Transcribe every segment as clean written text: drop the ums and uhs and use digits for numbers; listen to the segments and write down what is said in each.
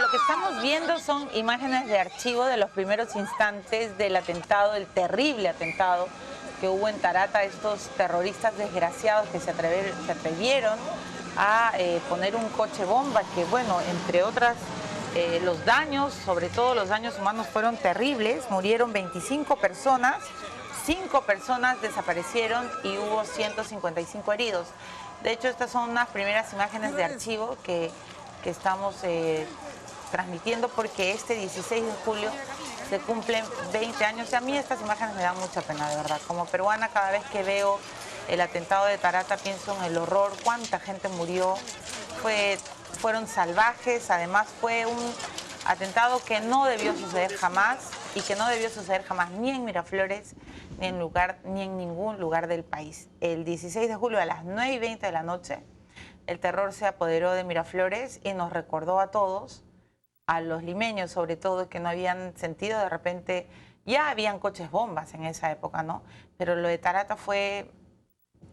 lo que estamos viendo son imágenes de archivo de los primeros instantes del atentado, el terrible atentado que hubo en Tarata. Estos terroristas desgraciados que se atrevieron a poner un coche bomba que, bueno, entre otras, los daños, sobre todo los daños humanos, fueron terribles. Murieron 25 personas, 5 personas desaparecieron y hubo 155 heridos. De hecho, estas son unas primeras imágenes de archivo que estamos transmitiendo porque este 16 de julio se cumplen 20 años. Y a mí estas imágenes me dan mucha pena, de verdad. Como peruana, cada vez que veo el atentado de Tarata pienso en el horror, cuánta gente murió, fueron salvajes. Además fue un atentado que no debió suceder jamás y que no debió suceder jamás ni en Miraflores ni en ningún lugar del país. El 16 de julio a las 9:20 de la noche, el terror se apoderó de Miraflores y nos recordó a todos, a los limeños sobre todo, que no habían sentido de repente, ya habían coches bombas en esa época, ¿no? Pero lo de Tarata fue,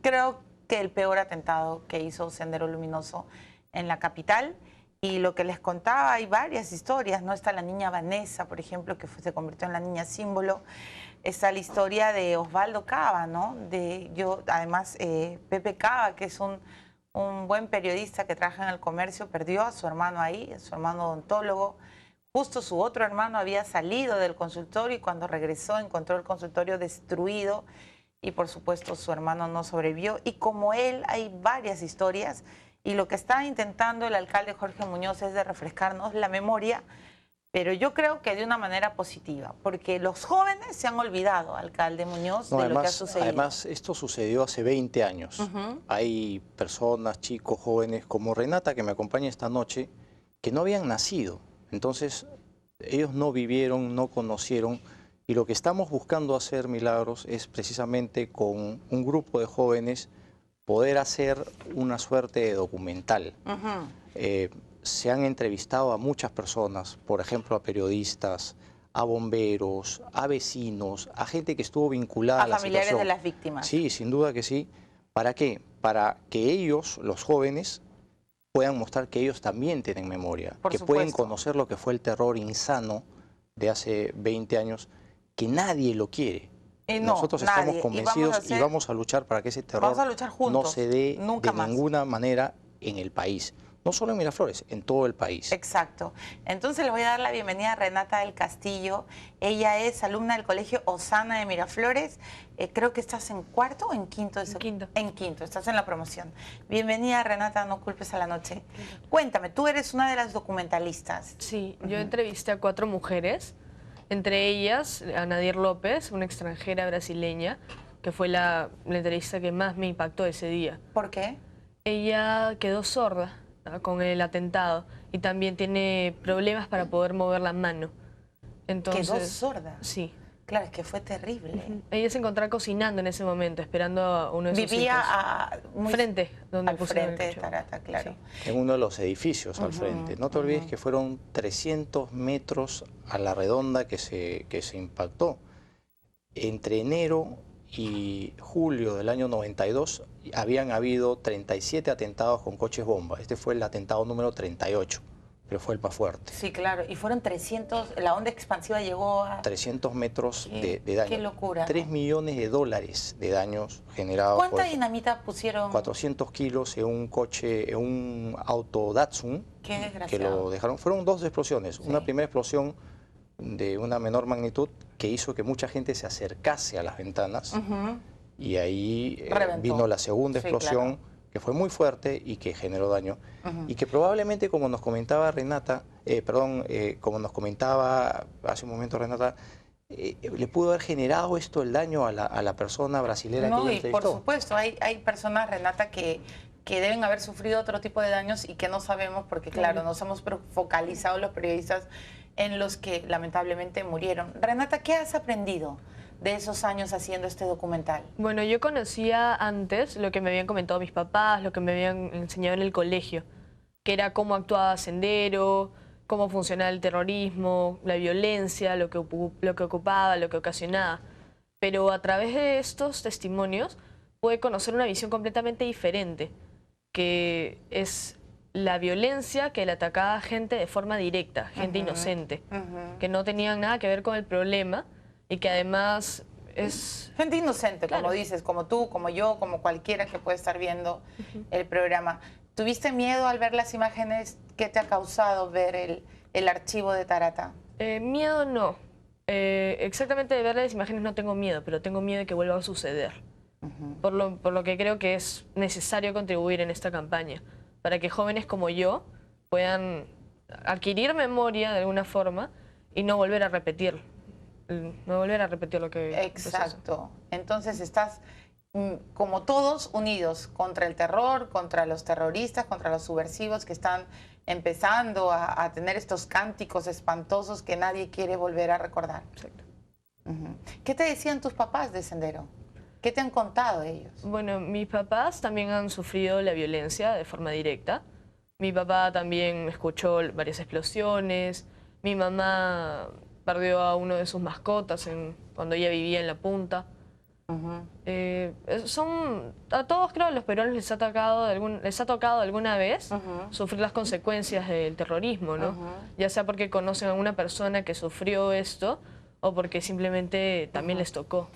creo que el peor atentado que hizo Sendero Luminoso en la capital. Y lo que les contaba, hay varias historias, ¿no? Está la niña Vanessa, por ejemplo, que se convirtió en la niña símbolo. Está la historia de Osvaldo Cava, ¿no? Además, Pepe Cava, que es un buen periodista que trabaja en el comercio, perdió a su hermano ahí, a su hermano odontólogo. Justo su otro hermano había salido del consultorio y cuando regresó encontró el consultorio destruido y por supuesto su hermano no sobrevivió. Y como él hay varias historias y lo que está intentando el alcalde Jorge Muñoz es de refrescarnos la memoria, pero yo creo que de una manera positiva, porque los jóvenes se han olvidado, alcalde Muñoz, de lo que ha sucedido. Además, esto sucedió hace 20 años. Hay personas, chicos, jóvenes, como Renata, que me acompaña esta noche, que no habían nacido. Entonces, ellos no vivieron, no conocieron, y lo que estamos buscando hacer, Milagros, es precisamente con un grupo de jóvenes poder hacer una suerte de documental. Se han entrevistado a muchas personas, por ejemplo a periodistas, a bomberos, a vecinos, a gente que estuvo vinculada a la familiares situación. de las víctimas. Sí, sin duda que sí. ¿Para qué? Para que ellos, los jóvenes, puedan mostrar que ellos también tienen memoria, que pueden conocer lo que fue el terror insano de hace 20 años, que nadie lo quiere. Nosotros estamos convencidos y vamos a luchar para que ese terror no se dé de ninguna manera en el país. No solo en Miraflores, en todo el país. Exacto. Entonces le voy a dar la bienvenida a Renata del Castillo. Ella es alumna del Colegio Osana de Miraflores. Creo que estás en cuarto o en quinto. En quinto, estás en la promoción. Bienvenida, Renata, no culpes a la noche. Cuéntame, tú eres una de las documentalistas. Sí, yo entrevisté a 4 mujeres, entre ellas a Nadir López, una extranjera brasileña, que fue la entrevista que más me impactó ese día. ¿Por qué? Ella quedó sorda con el atentado y también tiene problemas para poder mover la mano. Entonces, ¿quedó sorda? Sí. Claro, es que fue terrible. Ella se encontraba cocinando en ese momento, esperando a uno de sus hijos. Vivía frente, donde al frente de Tarata, claro. Sí. En uno de los edificios al frente. No te olvides que fueron 300 metros a la redonda que se impactó. Entre enero y julio del año 92 habían habido 37 atentados con coches bomba. Este fue el atentado número 38, pero fue el más fuerte. Sí, claro, y fueron 300, la onda expansiva llegó a 300 metros de daño. Qué locura. 3 millones de dólares de daños generados. ¿Cuánta dinamita pusieron? 400 kilos en un coche, en un auto Datsun. Qué desgraciado. Que lo dejaron. Fueron 2 explosiones. Sí. Una primera explosión de una menor magnitud que hizo que mucha gente se acercase a las ventanas y ahí vino la segunda explosión, que fue muy fuerte y que generó daño y que probablemente, como nos comentaba Renata, como nos comentaba hace un momento Renata, le pudo haber generado esto el daño a la persona brasilera que ella entrevistó. Por supuesto, hay personas, Renata, que deben haber sufrido otro tipo de daños y que no sabemos porque, claro, nos hemos focalizado los periodistas en los que lamentablemente murieron. Renata, ¿qué has aprendido de esos años haciendo este documental? Bueno, yo conocía antes lo que me habían comentado mis papás, lo que me habían enseñado en el colegio, que era cómo actuaba Sendero, cómo funcionaba el terrorismo, la violencia, lo que ocupaba, lo que ocasionaba. Pero a través de estos testimonios pude conocer una visión completamente diferente, que es la violencia que le atacaba a gente de forma directa, gente inocente, que no tenían nada que ver con el problema y que además es... Gente inocente, Claro. como dices, como tú, como yo, como cualquiera que puede estar viendo el programa. ¿Tuviste miedo al ver las imágenes? ¿Qué te ha causado ver el archivo de Tarata? Miedo no. Exactamente de ver las imágenes no tengo miedo, pero tengo miedo de que vuelva a suceder. Por lo que creo que es necesario contribuir en esta campaña, para que jóvenes como yo puedan adquirir memoria de alguna forma y no volver a repetir. No volver a repetir lo que... Exacto. Entonces estás, como todos, unidos contra el terror, contra los terroristas, contra los subversivos que están empezando a tener estos cánticos espantosos que nadie quiere volver a recordar. Exacto. ¿Qué te decían tus papás de Sendero? ¿Qué te han contado ellos? Bueno, mis papás también han sufrido la violencia de forma directa. Mi papá también escuchó varias explosiones. Mi mamá perdió a uno de sus mascotas cuando ella vivía en La Punta. A todos, creo, los peruanos les ha tocado alguna vez sufrir las consecuencias del terrorismo, ¿no? Ya sea porque conocen a una persona que sufrió esto o porque simplemente también les tocó.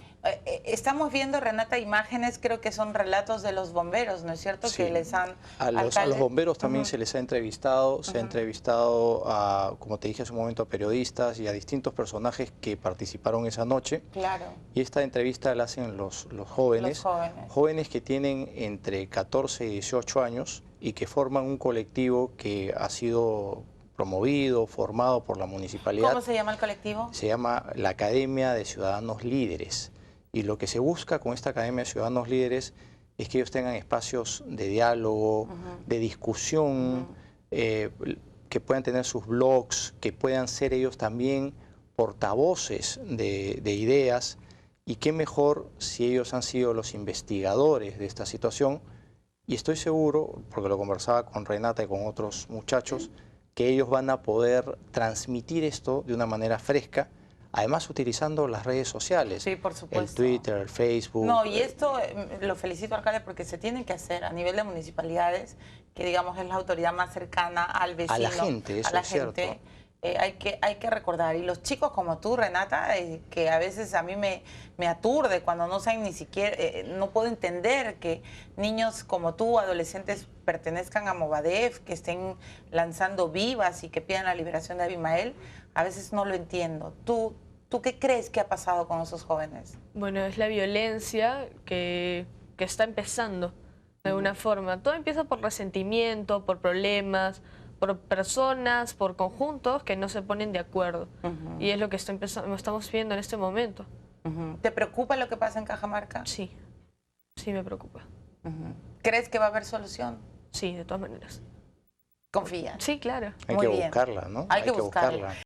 Estamos viendo, Renata, imágenes, creo que son relatos de los bomberos, ¿no es cierto? Sí. Que les han... A los bomberos también se les ha entrevistado, se ha entrevistado a, como te dije hace un momento, a periodistas y a distintos personajes que participaron esa noche. Claro. Y esta entrevista la hacen los jóvenes, jóvenes que tienen entre 14 y 18 años y que forman un colectivo que ha sido promovido, formado por la municipalidad. ¿Cómo se llama el colectivo? Se llama la Academia de Ciudadanos Líderes. Y lo que se busca con esta Academia de Ciudadanos Líderes es que ellos tengan espacios de diálogo, de discusión, que puedan tener sus blogs, que puedan ser ellos también portavoces de ideas. Y qué mejor si ellos han sido los investigadores de esta situación. Y estoy seguro, porque lo conversaba con Renata y con otros muchachos, que ellos van a poder transmitir esto de una manera fresca, además utilizando las redes sociales. Sí, por supuesto. El Twitter, el Facebook. No, y esto lo felicito, alcalde, porque se tiene que hacer a nivel de municipalidades, que digamos es la autoridad más cercana al vecino. A la gente, eso es cierto. Hay que recordar. Y los chicos como tú, Renata, que a veces a mí me aturde cuando no saben ni siquiera, no puedo entender que niños como tú, adolescentes, pertenezcan a Movadef, que estén lanzando vivas y que pidan la liberación de Abimael. A veces no lo entiendo. ¿Tú qué crees que ha pasado con esos jóvenes? Bueno, es la violencia que está empezando de alguna forma. Todo empieza por resentimiento, por problemas, por personas, por conjuntos que no se ponen de acuerdo. Y es lo que estamos viendo en este momento. ¿Te preocupa lo que pasa en Cajamarca? Sí, sí me preocupa. ¿Crees que va a haber solución? Sí, de todas maneras. ¿Confías? Sí, claro. Hay que buscarla, ¿no? Hay que buscarla.